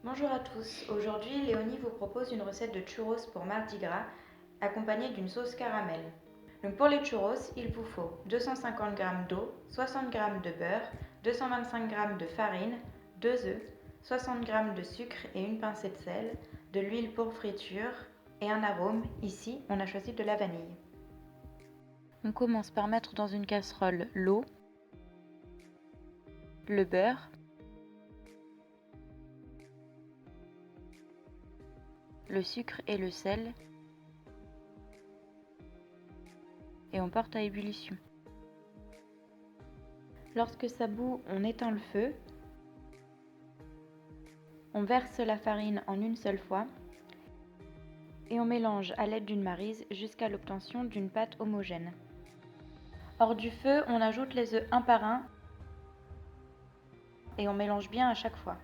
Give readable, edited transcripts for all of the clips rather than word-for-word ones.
Bonjour à tous, aujourd'hui Léonie vous propose une recette de churros pour Mardi Gras accompagnée d'une sauce caramel. Donc pour les churros, il vous faut 250 g d'eau, 60 g de beurre, 225 g de farine, 2 œufs, 60 g de sucre et une pincée de sel, de l'huile pour friture et un arôme. Ici, on a choisi de la vanille. On commence par mettre dans une casserole l'eau, le beurre, le sucre et le sel et on porte à ébullition. Lorsque ça bout, on éteint le feu, on verse la farine en une seule fois et on mélange à l'aide d'une maryse jusqu'à l'obtention d'une pâte homogène. Hors du feu, on ajoute les œufs un par un et on mélange bien à chaque fois.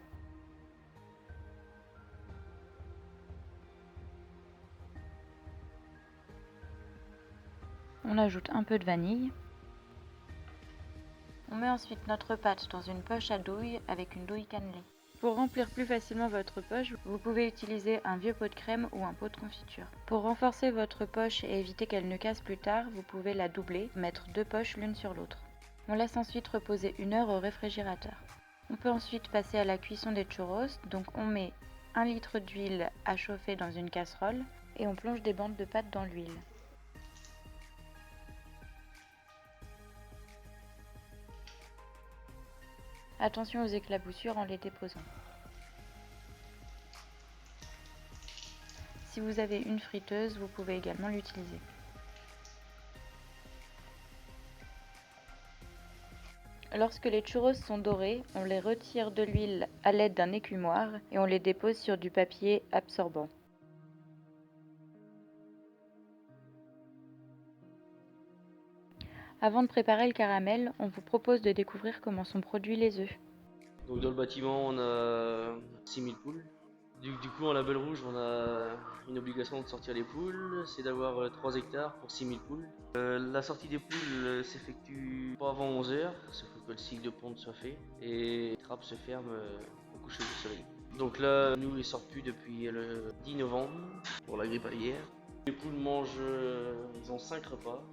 On ajoute un peu de vanille. On met ensuite notre pâte dans une poche à douille avec une douille cannelée. Pour remplir plus facilement votre poche, vous pouvez utiliser un vieux pot de crème ou un pot de confiture. Pour renforcer votre poche et éviter qu'elle ne casse plus tard, vous pouvez la doubler, mettre deux poches l'une sur l'autre. On laisse ensuite reposer 1 heure au réfrigérateur. On peut ensuite passer à la cuisson des churros, donc on met 1 litre d'huile à chauffer dans une casserole et on plonge des bandes de pâte dans l'huile. Attention aux éclaboussures en les déposant. Si vous avez une friteuse, vous pouvez également l'utiliser. Lorsque les churros sont dorés, on les retire de l'huile à l'aide d'un écumoire et on les dépose sur du papier absorbant. Avant de préparer le caramel, on vous propose de découvrir comment sont produits les œufs. Donc dans le bâtiment, on a 6000 poules. Du coup, en label rouge, on a une obligation de sortir les poules, c'est d'avoir 3 hectares pour 6000 poules. La sortie des poules s'effectue pas avant 11 heures, il faut que le cycle de ponte soit fait, et les trappes se ferment au coucher du soleil. Donc là, nous, ils sortent plus depuis le 10 novembre pour la grippe aviaire. Les poules mangent, ils ont 5 repas.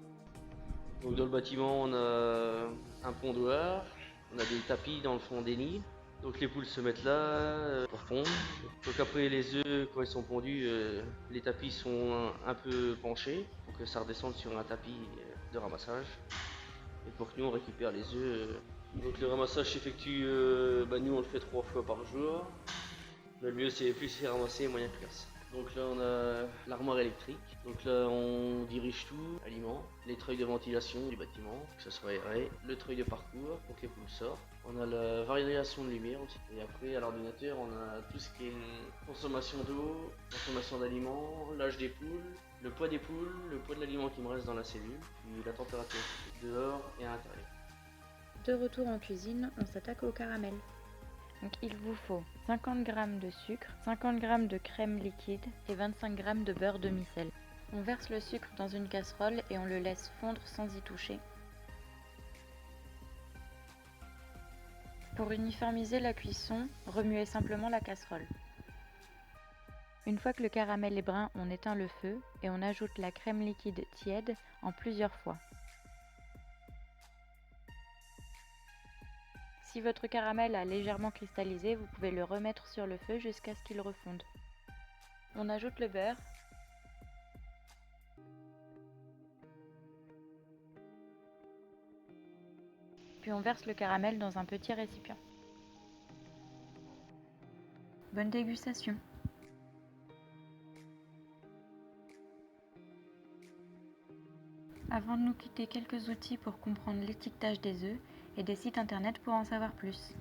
Donc dans le bâtiment, on a un pondoir, on a des tapis dans le fond des nids. Donc les poules se mettent là pour pondre. Donc après les œufs, quand ils sont pondus, les tapis sont un peu penchés pour que ça redescende sur un tapis de ramassage. Et pour que nous on récupère les œufs. Donc le ramassage s'effectue, nous on le fait 3 fois par jour. Mais le mieux c'est plus c'est ramasser, moins de place. Donc là on a l'armoire électrique. Donc là on dirige tout, aliments, les treuils de ventilation du bâtiment, que ce soit aéré, le treuil de parcours pour que les poules sortent. On a la variation de lumière aussi. Et après à l'ordinateur on a tout ce qui est consommation d'eau, consommation d'aliments, l'âge des poules, le poids des poules, le poids de l'aliment qui me reste dans la cellule, puis la température dehors et à l'intérieur. De retour en cuisine, on s'attaque au caramel. Donc il vous faut 50 g de sucre, 50 g de crème liquide et 25 g de beurre demi-sel. On verse le sucre dans une casserole et on le laisse fondre sans y toucher. Pour uniformiser la cuisson, remuez simplement la casserole. Une fois que le caramel est brun, on éteint le feu et on ajoute la crème liquide tiède en plusieurs fois. Si votre caramel a légèrement cristallisé, vous pouvez le remettre sur le feu jusqu'à ce qu'il refonde. On ajoute le beurre. Puis on verse le caramel dans un petit récipient. Bonne dégustation! Avant de nous quitter, quelques outils pour comprendre l'étiquetage des œufs et des sites internet pour en savoir plus.